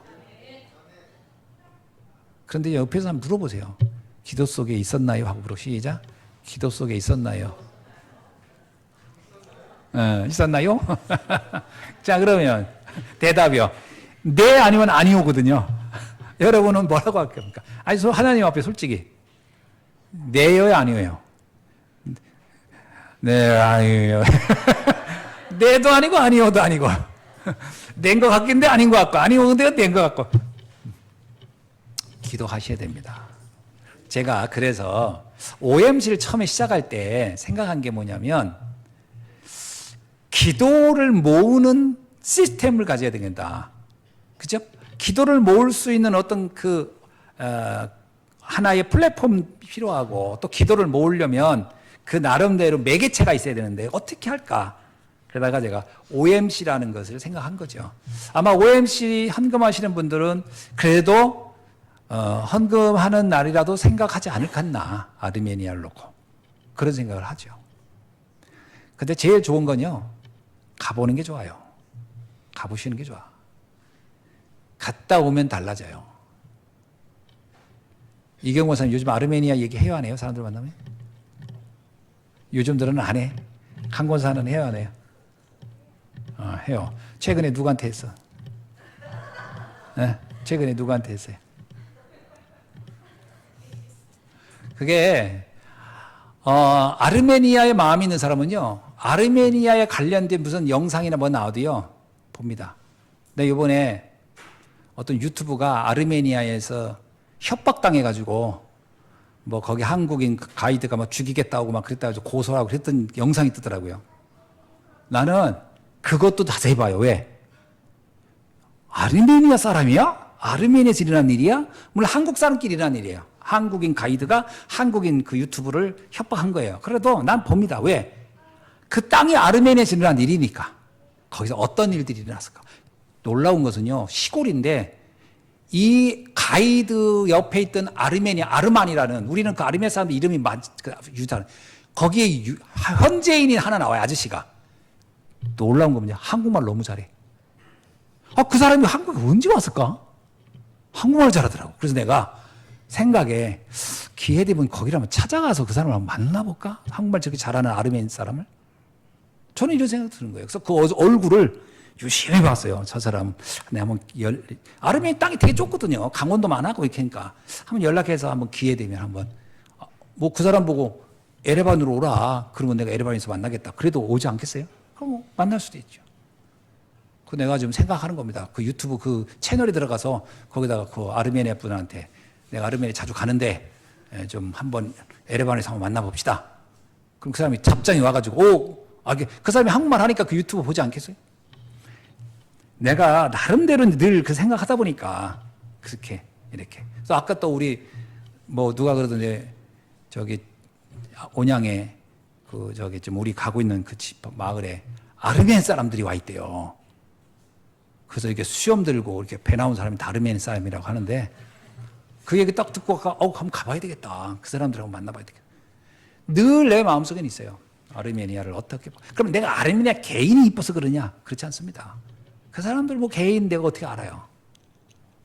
그런데 옆에서 한번 물어보세요. 기도 속에 있었나요? 하고 물어. 시작. 기도 속에 있었나요? 있었나요? 자, 그러면 대답이요. 네 아니면 아니오거든요. 여러분은 뭐라고 할 겁니까? 아니, 하나님 앞에 솔직히 네요, 아니에요? 네, 아니에요. 네도 아니고 아니오도 아니고 낸 것 같긴데 아닌 것 같고 아니오 근데 낸 것 같고 기도하셔야 됩니다. 제가 그래서 OMC를 처음에 시작할 때 생각한 게 뭐냐면 기도를 모으는 시스템을 가져야 되겠다. 그죠? 기도를 모을 수 있는 어떤 하나의 플랫폼이 필요하고 또 기도를 모으려면 그 나름대로 매개체가 있어야 되는데 어떻게 할까? 그러다가 제가 OMC라는 것을 생각한 거죠. 아마 OMC 헌금하시는 분들은 그래도 헌금하는 날이라도 생각하지 않을까 아르메니아를 놓고 그런 생각을 하죠. 근데 제일 좋은 건요, 가보는 게 좋아요. 가보시는 게 좋아. 갔다 오면 달라져요. 이경호 목사님 요즘 아르메니아 얘기해요, 안 해요? 사람들 만나면? 요즘 들은 안 해. 강권사는 해요, 안 해요? 해요. 최근에 누구한테 했어? 네? 최근에 누구한테 했어요? 그게 아르메니아에 마음이 있는 사람은요, 아르메니아에 관련된 무슨 영상이나 뭐 나와도요 봅니다. 근데 이번에 어떤 유튜브가 아르메니아에서 협박당해가지고 뭐 거기 한국인 가이드가 막 죽이겠다고 막 그랬다 해서 고소하고 그랬던 영상이 뜨더라고요. 나는 그것도 자세히 봐요. 왜? 아르메니아 사람이야? 아르메니아에서 일어난 일이야? 물론 한국 사람끼리 일어난 일이에요. 한국인 가이드가 한국인 그 유튜브를 협박한 거예요. 그래도 난 봅니다. 왜? 그 땅이 아르메니아에서 일어난 일이니까. 거기서 어떤 일들이 일어났을까? 놀라운 것은요, 시골인데 이 가이드 옆에 있던 아르만이라는, 우리는 그 아르메니아 사람들 이름이 유다는, 거기에 현재인이 하나 나와요, 아저씨가. 놀라운 거는요, 한국말 너무 잘해. 그 사람이 한국에 언제 왔을까? 한국말 잘하더라고. 그래서 내가 생각에 기회 되면 거기를 한번 찾아가서 그 사람을 한번 만나볼까? 한국말 저렇게 잘하는 아르메니아 사람을? 저는 이런 생각이 드는 거예요. 그래서 그 얼굴을 유심히 봤어요. 저 사람. 내가 한번 아르메니아 땅이 되게 좁거든요. 강원도 많고 이렇게 하니까. 한번 연락해서 한번 기회 되면 한번. 뭐 그 사람 보고 에레반으로 오라. 그러면 내가 에레반에서 만나겠다. 그래도 오지 않겠어요? 그럼 뭐 만날 수도 있죠. 그 내가 지금 생각하는 겁니다. 그 유튜브 그 채널에 들어가서 거기다가 그 아르메니아 분한테 내가 아르메니아 자주 가는데 좀 한번 에레반에서 한번 만나봅시다. 그럼 그 사람이 잡장이 와가지고 그 사람이 한국말 하니까 그 유튜브 보지 않겠어요? 내가 나름대로 늘 그 생각하다 보니까 그렇게 이렇게. 그래서 아까 또 우리 뭐 누가 그러던데 저기 온양에 그 저기 좀 우리 가고 있는 그 집 마을에 아르메니아 사람들이 와 있대요. 그래서 이렇게 수염 들고 이렇게 배 나온 사람이 다 아르메니아 사람이라고 하는데 그 얘기 딱 듣고 한번 가봐야 되겠다. 그 사람들하고 만나봐야 되겠다. 늘 내 마음속에는 있어요. 아르메니아를 어떻게 그럼 내가 아르메니아 개인이 이뻐서 그러냐? 그렇지 않습니다. 그 사람들 뭐 개인 내가 어떻게 알아요?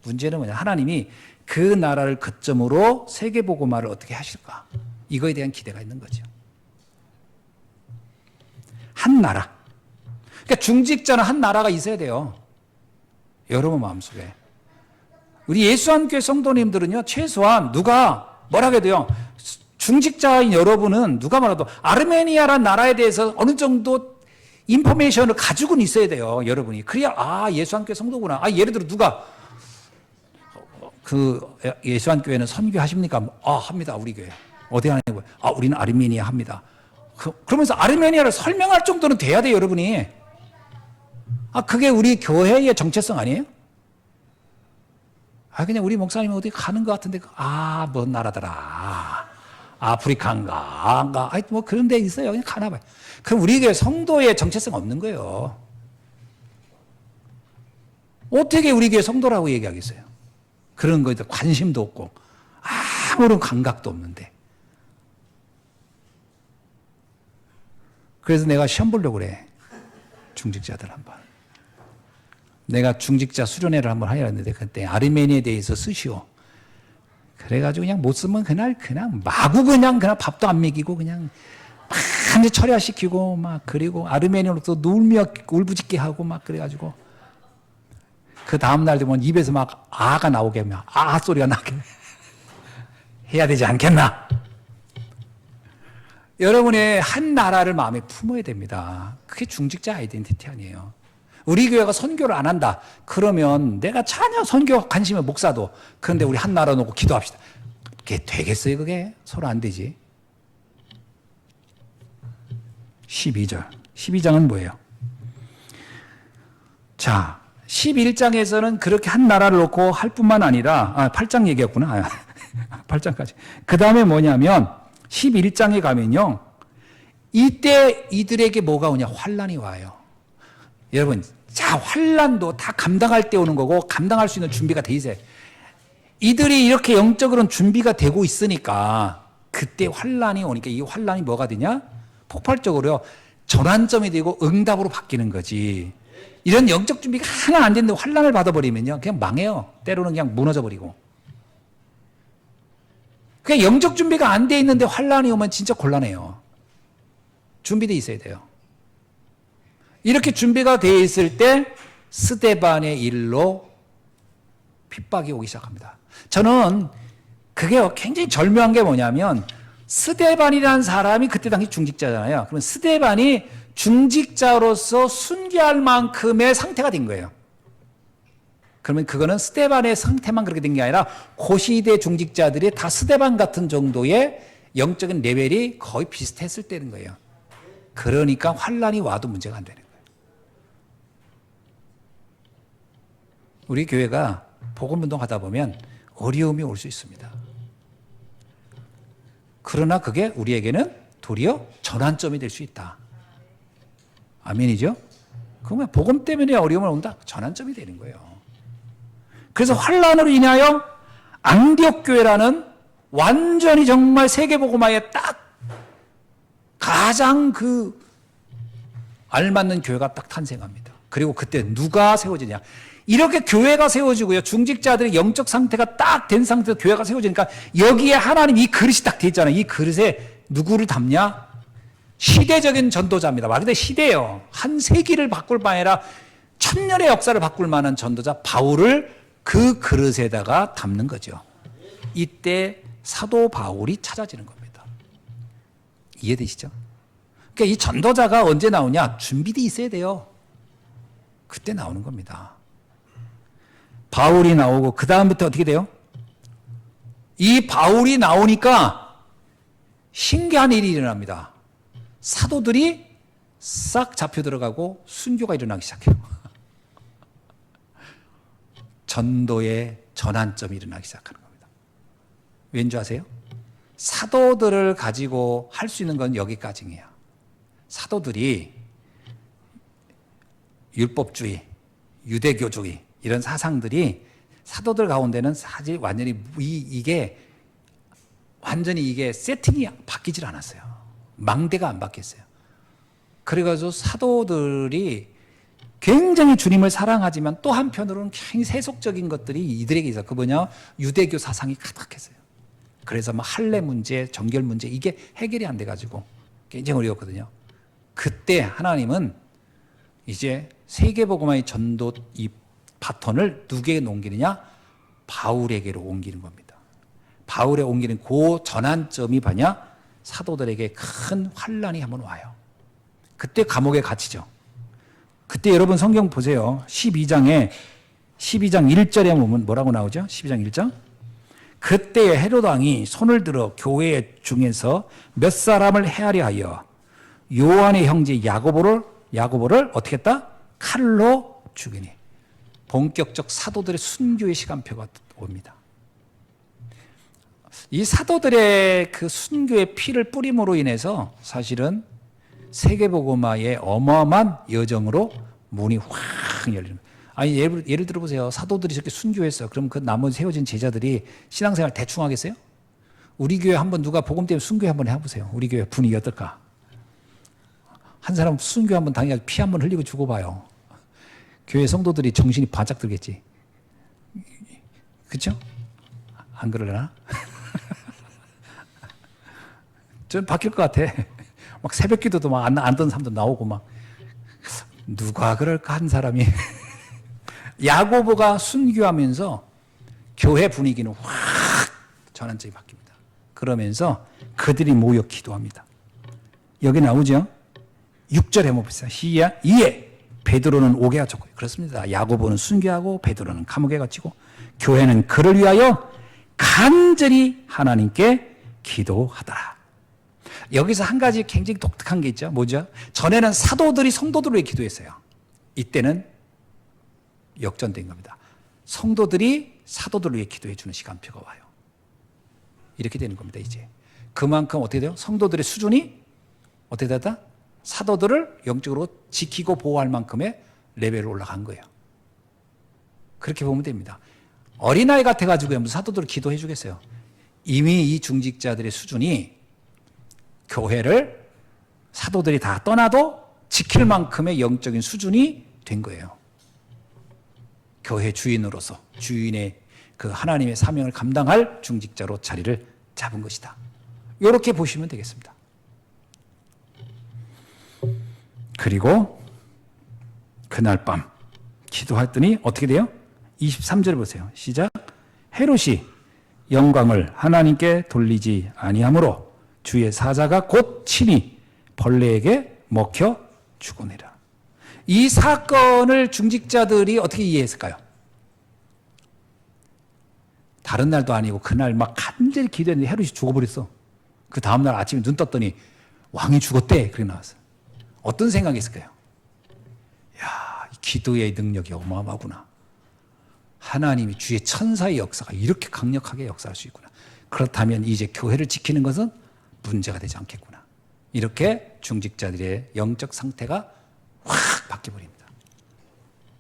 문제는 뭐냐? 하나님이 그 나라를 거점으로 세계복음화를 어떻게 하실까? 이거에 대한 기대가 있는 거죠. 한 나라. 그러니까 중직자는 한 나라가 있어야 돼요. 여러분 마음속에. 우리 예수한교회 성도님들은요, 최소한 누가 뭐라고 해도요, 중직자인 여러분은 누가 말해도 아르메니아라는 나라에 대해서 어느 정도 인포메이션을 가지고는 있어야 돼요, 여러분이. 그래야, 예수한교회 성도구나. 예를 들어 누가, 예수한교회는 선교하십니까? 합니다, 우리 교회. 어디 하냐고. 우리는 아르메니아 합니다. 그러면서 아르메니아를 설명할 정도는 돼야 돼요, 여러분이. 그게 우리 교회의 정체성 아니에요? 그냥 우리 목사님 어디 가는 것 같은데, 뭔 나라더라. 아프리카인가, 뭐 그런 데 있어요. 그냥 가나 봐요. 그럼 우리 교회 성도의 정체성 없는 거예요. 어떻게 우리 교회 성도라고 얘기하겠어요? 그런 거에 관심도 없고, 아무런 감각도 없는데. 그래서 내가 시험 보려고 그래. 중직자들 한번. 내가 중직자 수련회를 한번 하려 했는데 그때 아르메니아에 대해서 쓰시오. 그래가지고 그냥 못 쓰면 그냥 마구 그냥 밥도 안 먹이고 그냥 막 철야시키고 막 그리고 아르메니아로 또 놀며 울부짖게 하고 막 그래가지고 그 다음날 되면 입에서 막 아가 나오게 막 소리가 나게 해야 되지 않겠나? 여러분의 한 나라를 마음에 품어야 됩니다. 그게 중직자 아이덴티티 아니에요. 우리 교회가 선교를 안 한다. 그러면 내가 전혀 선교 관심의 목사도 그런데 우리 한 나라 놓고 기도합시다. 그게 되겠어요, 그게? 서로 안 되지. 12절. 12장은 뭐예요? 자, 11장에서는 그렇게 한 나라를 놓고 할 뿐만 아니라, 8장 얘기였구나. 8장까지. 그 다음에 뭐냐면, 11장에 가면요. 이때 이들에게 뭐가 오냐? 환란이 와요. 여러분, 자, 환란도 다 감당할 때 오는 거고, 감당할 수 있는 준비가 돼 있어요. 이들이 이렇게 영적으로는 준비가 되고 있으니까, 그때 환란이 오니까 이 환란이 뭐가 되냐? 폭발적으로요. 전환점이 되고 응답으로 바뀌는 거지. 이런 영적 준비가 하나 안 됐는데 환란을 받아버리면요. 그냥 망해요. 때로는 그냥 무너져 버리고. 그냥 영적 준비가 안 돼 있는데 환란이 오면 진짜 곤란해요. 준비돼 있어야 돼요. 이렇게 준비가 돼 있을 때 스데반의 일로 핍박이 오기 시작합니다. 저는 그게 굉장히 절묘한 게 뭐냐면 스데반이라는 사람이 그때 당시 중직자잖아요. 그러면 스데반이 중직자로서 순교할 만큼의 상태가 된 거예요. 그러면 그거는 스데반의 상태만 그렇게 된 게 아니라 그 시대 중직자들이 다 스데반 같은 정도의 영적인 레벨이 거의 비슷했을 때는 거예요. 그러니까 환란이 와도 문제가 안 되는 거예요. 우리 교회가 복음운동 하다 보면 어려움이 올 수 있습니다. 그러나 그게 우리에게는 도리어 전환점이 될 수 있다. 아멘이죠? 그러면 복음 때문에 어려움을 온다? 전환점이 되는 거예요. 그래서 환란으로 인하여 안디옥 교회라는 완전히 정말 세계복음화에 딱 가장 그 알맞는 교회가 딱 탄생합니다. 그리고 그때 누가 세워지냐? 이렇게 교회가 세워지고요. 중직자들의 영적 상태가 딱 된 상태에서 교회가 세워지니까 여기에 하나님 이 그릇이 딱 돼 있잖아요. 이 그릇에 누구를 담냐? 시대적인 전도자입니다. 말 그대로 시대예요. 한 세기를 바꿀 바 아니라 천년의 역사를 바꿀 만한 전도자 바울을 그 그릇에다가 담는 거죠. 이때 사도 바울이 찾아지는 겁니다. 이해되시죠? 그러니까 이 전도자가 언제 나오냐? 준비돼 있어야 돼요. 그때 나오는 겁니다. 바울이 나오고 그 다음부터 어떻게 돼요? 이 바울이 나오니까 신기한 일이 일어납니다. 사도들이 싹 잡혀 들어가고 순교가 일어나기 시작해요. 전도의 전환점이 일어나기 시작하는 겁니다. 왠지 아세요? 사도들을 가지고 할 수 있는 건 여기까지예요. 사도들이 율법주의, 유대교주의 이런 사상들이 사도들 가운데는 사실 완전히 이게 세팅이 바뀌질 않았어요. 망대가 안 바뀌었어요. 그래가지고 사도들이 굉장히 주님을 사랑하지만 또 한편으로는 굉장히 세속적인 것들이 이들에게 있어요. 그 뭐냐? 유대교 사상이 가득했어요. 그래서 막 할례 문제, 정결 문제 이게 해결이 안 돼가지고 굉장히 어려웠거든요. 그때 하나님은 이제 세계복음화의 전도 이 바톤을 누구에게 옮기느냐? 바울에게로 옮기는 겁니다. 바울에 옮기는 그 전환점이 뭐냐? 사도들에게 큰 환란이 한번 와요. 그때 감옥에 갇히죠. 그때 여러분 성경 보세요. 12장 1절에 보면 뭐라고 나오죠? 12장 1절. 그때 헤롯 왕이 손을 들어 교회 중에서 몇 사람을 헤아려 하여 요한의 형제 야고보를 어떻게 했다? 칼로 죽이니. 본격적 사도들의 순교의 시간표가 옵니다. 이 사도들의 그 순교의 피를 뿌림으로 인해서 사실은 세계복음화의 어마어마한 여정으로 문이 확 열리는. 아니 예를 들어보세요. 사도들이 저렇게 순교했어. 그럼 그 나머지 세워진 제자들이 신앙생활 대충 하겠어요? 우리 교회 한번 누가 복음 때문에 순교 한번 해보세요. 우리 교회 분위기 어떨까? 한 사람 순교 한번 당해서 피 한번 흘리고 죽어봐요. 교회 성도들이 정신이 바짝 들겠지. 그렇죠? 안 그러려나? 좀 바뀔 것 같아. 막 새벽 기도도 막 안 하던 사람도 나오고 막 누가 그럴까 한 사람이 야고보가 순교하면서 교회 분위기는 확 전환점이 바뀝니다. 그러면서 그들이 모여 기도합니다. 여기 나오죠? 6절에 한번 보세요. 시작. 이에 베드로는 옥에 갇혔고요. 그렇습니다. 야고보는 순교하고 베드로는 감옥에 갇히고 교회는 그를 위하여 간절히 하나님께 기도하더라. 여기서 한 가지 굉장히 독특한 게 있죠. 뭐죠? 전에는 사도들이 성도들을 위해 기도했어요. 이때는 역전된 겁니다. 성도들이 사도들을 위해 기도해 주는 시간표가 와요. 이렇게 되는 겁니다. 이제 그만큼 어떻게 돼요? 성도들의 수준이 어떻게 되다? 사도들을 영적으로 지키고 보호할 만큼의 레벨로 올라간 거예요. 그렇게 보면 됩니다. 어린아이 같아가지고 무슨 사도들을 기도해 주겠어요. 이미 이 중직자들의 수준이 교회를 사도들이 다 떠나도 지킬 만큼의 영적인 수준이 된 거예요. 교회 주인으로서 주인의 그 하나님의 사명을 감당할 중직자로 자리를 잡은 것이다. 이렇게 보시면 되겠습니다. 그리고 그날 밤 기도했더니 어떻게 돼요? 23절 보세요. 시작. 헤롯이 영광을 하나님께 돌리지 아니하므로 주의 사자가 곧 친히 벌레에게 먹혀 죽으니라. 이 사건을 중직자들이 어떻게 이해했을까요? 다른 날도 아니고 그날 막 간절히 기도했는데 헤롯이 죽어버렸어. 그 다음날 아침에 눈 떴더니 왕이 죽었대. 그렇게 나왔어요. 어떤 생각이 있을까요? 야, 기도의 능력이 어마어마하구나. 하나님이 주의 천사의 역사가 이렇게 강력하게 역사할 수 있구나. 그렇다면 이제 교회를 지키는 것은 문제가 되지 않겠구나. 이렇게 중직자들의 영적 상태가 확 바뀌어버립니다.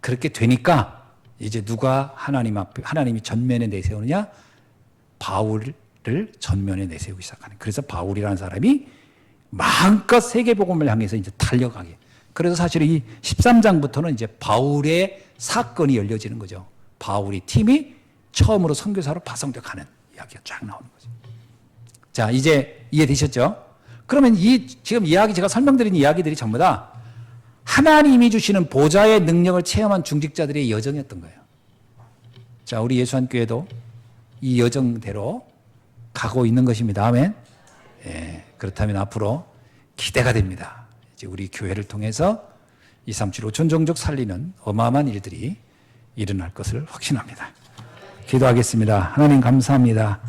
그렇게 되니까 이제 누가 하나님 앞에, 하나님이 전면에 내세우느냐? 바울을 전면에 내세우기 시작하는. 그래서 바울이라는 사람이 마음껏 세계복음을 향해서 이제 달려가게. 그래서 사실 이 13장부터는 이제 바울의 사건이 열려지는 거죠. 바울이 팀이 처음으로 선교사로 파송되어 가는 이야기가 쫙 나오는 거죠. 자, 이제 이해되셨죠? 그러면 지금 제가 설명드린 이야기들이 전부 다 하나님이 주시는 보좌의 능력을 체험한 중직자들의 여정이었던 거예요. 자, 우리 예수한교회도 이 여정대로 가고 있는 것입니다. 아멘. 예, 그렇다면 앞으로 기대가 됩니다. 이제 우리 교회를 통해서 237 5천 종족 살리는 어마어마한 일들이 일어날 것을 확신합니다. 기도하겠습니다. 하나님 감사합니다.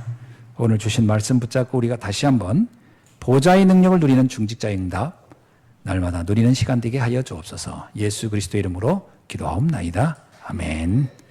오늘 주신 말씀 붙잡고 우리가 다시 한번 보좌의 능력을 누리는 중직자의 응답 날마다 누리는 시간 되게 하여 주옵소서. 예수 그리스도의 이름으로 기도하옵나이다. 아멘.